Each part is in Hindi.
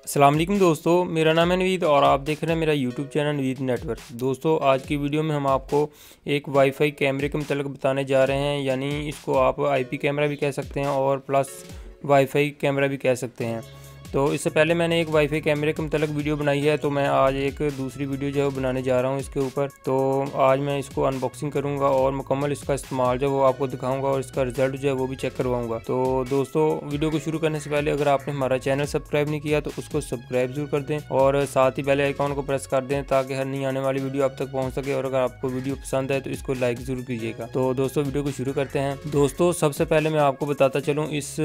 अस्सलाम वालेकुम दोस्तों, मेरा नाम है नवीद और आप देख रहे हैं मेरा यूट्यूब चैनल नवीद नेटवर्क। दोस्तों, आज की वीडियो में हम आपको एक वाईफाई कैमरे के मतलब बताने जा रहे हैं, यानी इसको आप आईपी कैमरा भी कह सकते हैं और प्लस वाईफाई कैमरा भी कह सकते हैं। तो इससे पहले मैंने एक वाईफाई कैमरे के मतलब वीडियो बनाई है, तो मैं आज एक दूसरी वीडियो जो है बनाने जा रहा हूँ इसके ऊपर। तो आज मैं इसको अनबॉक्सिंग करूँगा और मुकम्मल इसका इस्तेमाल जो वो आपको दिखाऊंगा और इसका रिज़ल्ट जो है वो भी चेक करवाऊंगा। तो दोस्तों, वीडियो को शुरू करने से पहले अगर आपने हमारा चैनल सब्सक्राइब नहीं किया तो उसको सब्सक्राइब जरूर कर दें और साथ ही बेल आइकॉन को प्रेस कर दें ताकि हर नई आने वाली वीडियो आप तक पहुँच सके। और अगर आपको वीडियो पसंद है तो इसको लाइक ज़रूर कीजिएगा। तो दोस्तों, वीडियो को शुरू करते हैं। दोस्तों, सबसे पहले मैं आपको बताता चलूँ इस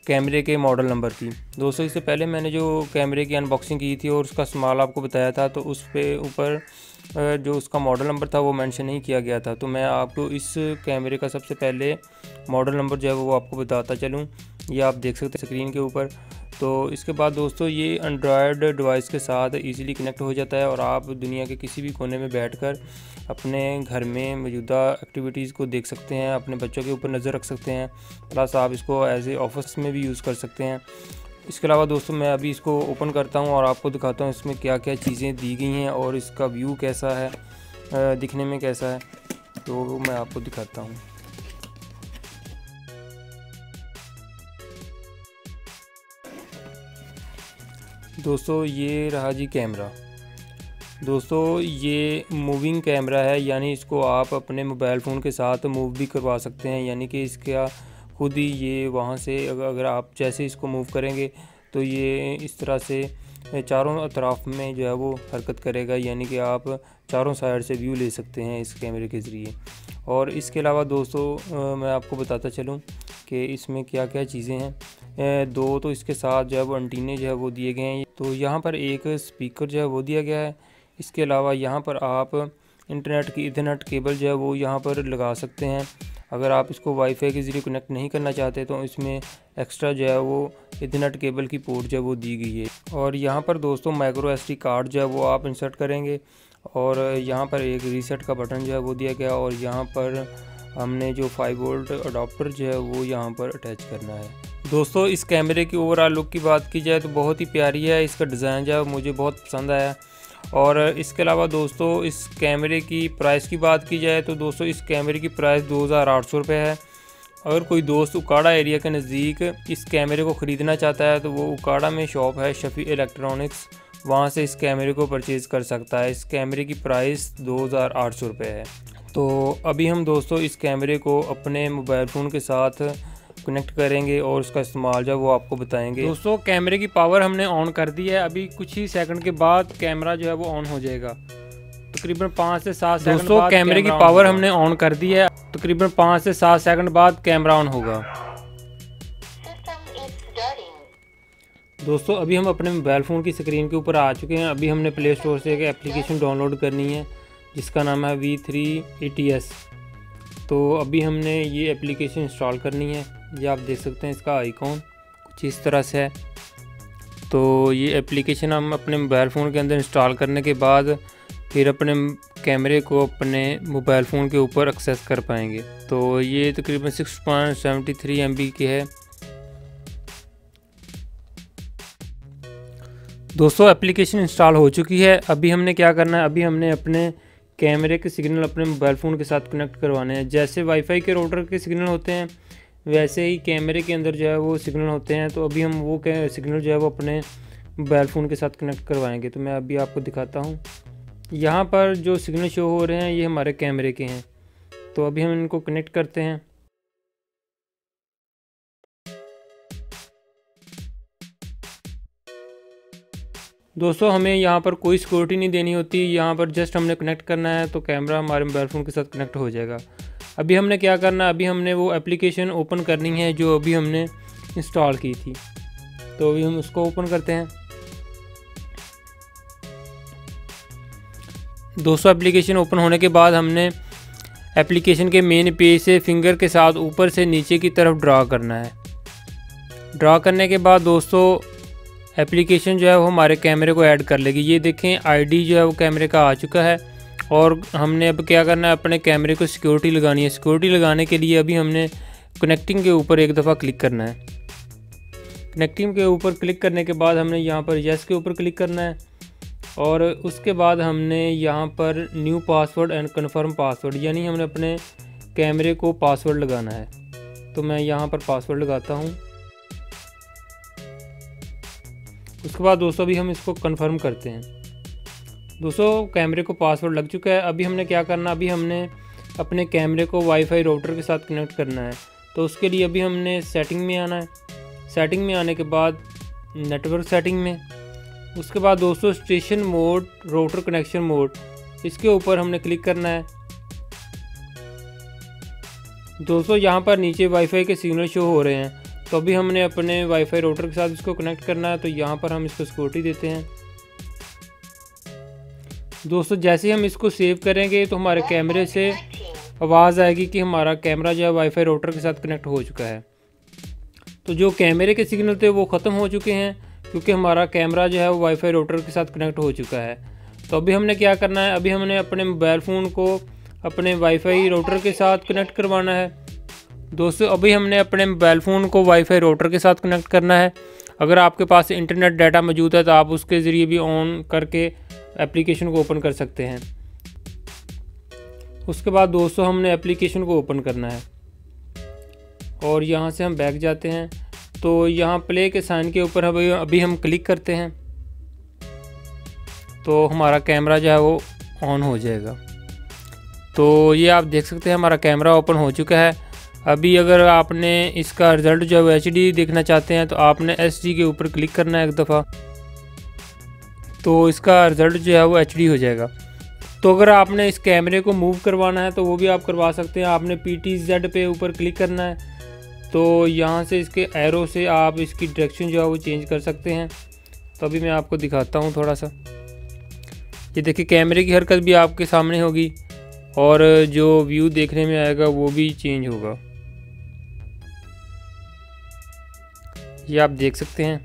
कैमरे के मॉडल नंबर की। दोस्तों, इससे पहले मैंने जो कैमरे की अनबॉक्सिंग की थी और उसका इस्तेमाल आपको बताया था, तो उस पे ऊपर जो उसका मॉडल नंबर था वो मेंशन नहीं किया गया था। तो मैं आपको इस कैमरे का सबसे पहले मॉडल नंबर जो है वो आपको बताता चलूँ। ये आप देख सकते हैं स्क्रीन के ऊपर। तो इसके बाद दोस्तों, ये एंड्रॉयड डिवाइस के साथ इजीली कनेक्ट हो जाता है और आप दुनिया के किसी भी कोने में बैठकर अपने घर में मौजूदा एक्टिविटीज़ को देख सकते हैं, अपने बच्चों के ऊपर नज़र रख सकते हैं, प्लस आप इसको एज ए ऑफिस में भी यूज़ कर सकते हैं। इसके अलावा दोस्तों, मैं अभी इसको ओपन करता हूँ और आपको दिखाता हूँ इसमें क्या क्या चीज़ें दी गई हैं और इसका व्यू कैसा है, दिखने में कैसा है, तो मैं आपको दिखाता हूँ। दोस्तों, ये रहा जी कैमरा। दोस्तों, ये मूविंग कैमरा है, यानी इसको आप अपने मोबाइल फ़ोन के साथ मूव भी करवा सकते हैं, यानी कि इसका खुद ही ये वहाँ से अगर आप जैसे इसको मूव करेंगे तो ये इस तरह से चारों अतराफ में जो है वो हरकत करेगा, यानी कि आप चारों साइड से व्यू ले सकते हैं इस कैमरे के ज़रिए। और इसके अलावा दोस्तों, मैं आपको बताता चलूँ कि इसमें क्या क्या चीज़ें हैं। दो तो इसके साथ जो है वो एंटीने जो है वो दिए गए हैं। तो यहाँ पर एक स्पीकर जो है वो दिया गया है। इसके अलावा यहाँ पर आप इंटरनेट की ईथरनेट केबल जो है वो यहाँ पर लगा सकते हैं। अगर आप इसको वाईफाई के ज़रिए कनेक्ट नहीं करना चाहते तो इसमें एक्स्ट्रा जो है वो ईथरनेट केबल की पोर्ट जो है वो दी गई है। और यहाँ पर दोस्तों, माइक्रो एसडी कार्ड जो है वो आप इंसर्ट करेंगे और यहाँ पर एक रीसेट का बटन जो है वो दिया गया और यहाँ पर हमने जो 5 वोल्ट अडाप्टर जो है वो यहाँ पर अटैच करना है। दोस्तों, इस कैमरे की ओवरऑल लुक की बात की जाए तो बहुत ही प्यारी है। इसका डिज़ाइन जो है मुझे बहुत पसंद आया। और इसके अलावा दोस्तों, इस कैमरे की प्राइस की बात की जाए तो दोस्तों, इस कैमरे की प्राइस 2800 रुपये है। अगर कोई दोस्त उकाड़ा एरिया के नज़दीक इस कैमरे को ख़रीदना चाहता है तो वो उकाड़ा में शॉप है शफ़ी इलेक्ट्रॉनिक्स, वहाँ से इस कैमरे को परचेज़ कर सकता है। इस कैमरे की प्राइस 2800 रुपये है। तो अभी हम दोस्तों इस कैमरे को अपने मोबाइल फ़ोन के साथ कनेक्ट करेंगे और उसका इस्तेमाल जो वो आपको बताएंगे। दोस्तों, कैमरे की पावर हमने ऑन कर दी है। अभी कुछ ही सेकंड के बाद कैमरा जो है वो ऑन हो जाएगा। तकरीबन 5 से 7 सेकंड दोस्तों, कैमरे की पावर हमने ऑन कर दी है। तकरीबन 5 से 7 सेकंड बाद कैमरा ऑन होगा। दोस्तों, अभी हम अपने मोबाइल फ़ोन की स्क्रीन के ऊपर आ चुके हैं। अभी हमने प्ले स्टोर से एक एप्लीकेशन डाउनलोड करनी है जिसका नाम है V3ATS। तो अभी हमने ये एप्लीकेशन इंस्टॉल करनी है। ये आप देख सकते हैं, इसका आइकॉन कुछ इस तरह से है। तो ये एप्लीकेशन हम अपने मोबाइल फ़ोन के अंदर इंस्टॉल करने के बाद फिर अपने कैमरे को अपने मोबाइल फ़ोन के ऊपर एक्सेस कर पाएंगे। तो ये तकरीबन 6.73 MB की है। दोस्तों, एप्लीकेशन इंस्टॉल हो चुकी है। अभी हमने क्या करना है, अभी हमने अपने कैमरे के सिग्नल अपने मोबाइल फ़ोन के साथ कनेक्ट करवाने हैं। जैसे वाईफाई के राउटर के सिग्नल होते हैं वैसे ही कैमरे के अंदर जो है वो सिग्नल होते हैं। तो अभी हम वो सिग्नल जो है वो अपने मोबाइल फ़ोन के साथ कनेक्ट करवाएंगे। तो मैं अभी आपको दिखाता हूँ। यहाँ पर जो सिग्नल शो हो रहे हैं ये हमारे कैमरे के हैं। तो अभी हम इनको कनेक्ट करते हैं। दोस्तों, हमें यहाँ पर कोई सिक्योरिटी नहीं देनी होती। यहाँ पर जस्ट हमने कनेक्ट करना है तो कैमरा हमारे मोबाइल फ़ोन के साथ कनेक्ट हो जाएगा। अभी हमने क्या करना है, अभी हमने वो एप्लीकेशन ओपन करनी है जो अभी हमने इंस्टॉल की थी। तो अभी हम उसको ओपन करते हैं। दोस्तों, एप्लीकेशन ओपन होने के बाद हमने एप्लीकेशन के मेन पेज से फिंगर के साथ ऊपर से नीचे की तरफ ड्रा करना है। ड्रा करने के बाद दोस्तों, एप्लीकेशन जो है वो हमारे कैमरे को ऐड कर लेगी। ये देखें, आईडी जो है वो कैमरे का आ चुका है। और हमने अब क्या करना है, अपने कैमरे को सिक्योरिटी लगानी है। सिक्योरिटी लगाने के लिए अभी हमने कनेक्टिंग के ऊपर एक दफ़ा क्लिक करना है। कनेक्टिंग के ऊपर क्लिक करने के बाद हमने यहाँ पर यस के ऊपर क्लिक करना है और उसके बाद हमने यहाँ पर new password and confirm password यानी हमने अपने कैमरे को पासवर्ड लगाना है। तो मैं यहाँ पर पासवर्ड लगाता हूँ। उसके बाद दोस्तों अभी हम इसको कन्फर्म करते हैं। दोस्तों कैमरे को पासवर्ड लग चुका है। अभी हमने क्या करना, अभी हमने अपने कैमरे को वाईफाई राउटर के साथ कनेक्ट करना है। तो उसके लिए अभी हमने सेटिंग में आना है। सेटिंग में आने के बाद नेटवर्क सेटिंग में, उसके बाद दोस्तों station mode router connection mode, इसके ऊपर हमने क्लिक करना है। दोस्तों यहाँ पर नीचे वाईफाई के सिग्नल शो हो रहे हैं, तो अभी हमने अपने वाईफाई राउटर के साथ इसको कनेक्ट करना है। तो यहाँ पर हम इसको सिक्योरिटी देते हैं। दोस्तों जैसे ही हम इसको सेव करेंगे तो हमारे कैमरे से आवाज़ आएगी कि हमारा कैमरा जो है वाईफाई राउटर के साथ कनेक्ट हो चुका है। तो जो कैमरे के सिग्नल थे वो ख़त्म हो चुके हैं क्योंकि हमारा कैमरा जो है वो वाईफाई राउटर के साथ कनेक्ट हो चुका है। तो अभी हमने क्या करना है, अभी हमने अपने मोबाइल फ़ोन को अपने वाईफाई राउटर के साथ कनेक्ट करवाना है। दोस्तों अभी हमने अपने मोबाइल फ़ोन को वाईफाई राउटर के साथ कनेक्ट करना है। अगर आपके पास इंटरनेट डाटा मौजूद है तो आप उसके ज़रिए भी ऑन करके एप्लीकेशन को ओपन कर सकते हैं। उसके बाद दोस्तों हमने एप्लीकेशन को ओपन करना है और यहाँ से हम बैक जाते हैं। तो यहाँ प्ले के साइन के ऊपर अभी हम क्लिक करते हैं तो हमारा कैमरा जो है वो ऑन हो जाएगा। तो ये आप देख सकते हैं हमारा कैमरा ओपन हो चुका है। अभी अगर आपने इसका रिज़ल्ट जो है वो HD देखना चाहते हैं तो आपने SD के ऊपर क्लिक करना है एक दफ़ा, तो इसका रिज़ल्ट जो है वो HD हो जाएगा। तो अगर आपने इस कैमरे को मूव करवाना है तो वो भी आप करवा सकते हैं। आपने PTZ पे ऊपर क्लिक करना है, तो यहाँ से इसके एरो से आप इसकी डायरेक्शन जो है वो चेंज कर सकते हैं। तो अभी मैं आपको दिखाता हूँ थोड़ा सा। ये देखिए कैमरे की हरकत भी आपके सामने होगी और जो व्यू देखने में आएगा वो भी चेंज होगा, ये आप देख सकते हैं।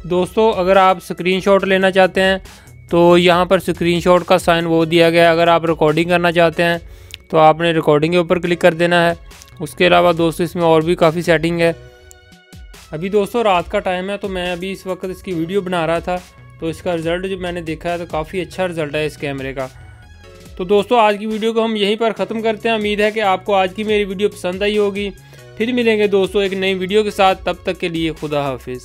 दोस्तों अगर आप स्क्रीनशॉट लेना चाहते हैं तो यहाँ पर स्क्रीनशॉट का साइन वो दिया गया है। अगर आप रिकॉर्डिंग करना चाहते हैं तो आपने रिकॉर्डिंग के ऊपर क्लिक कर देना है। उसके अलावा दोस्तों इसमें और भी काफ़ी सेटिंग है। अभी दोस्तों रात का टाइम है तो मैं अभी इस वक्त इसकी वीडियो बना रहा था, तो इसका रिज़ल्ट जो मैंने देखा है तो काफ़ी अच्छा रिज़ल्ट है इस कैमरे का। तो दोस्तों आज की वीडियो को हम यहीं पर ख़त्म करते हैं। उम्मीद है कि आपको आज की मेरी वीडियो पसंद आई होगी। फिर मिलेंगे दोस्तों एक नई वीडियो के साथ, तब तक के लिए खुदा हाफिज़।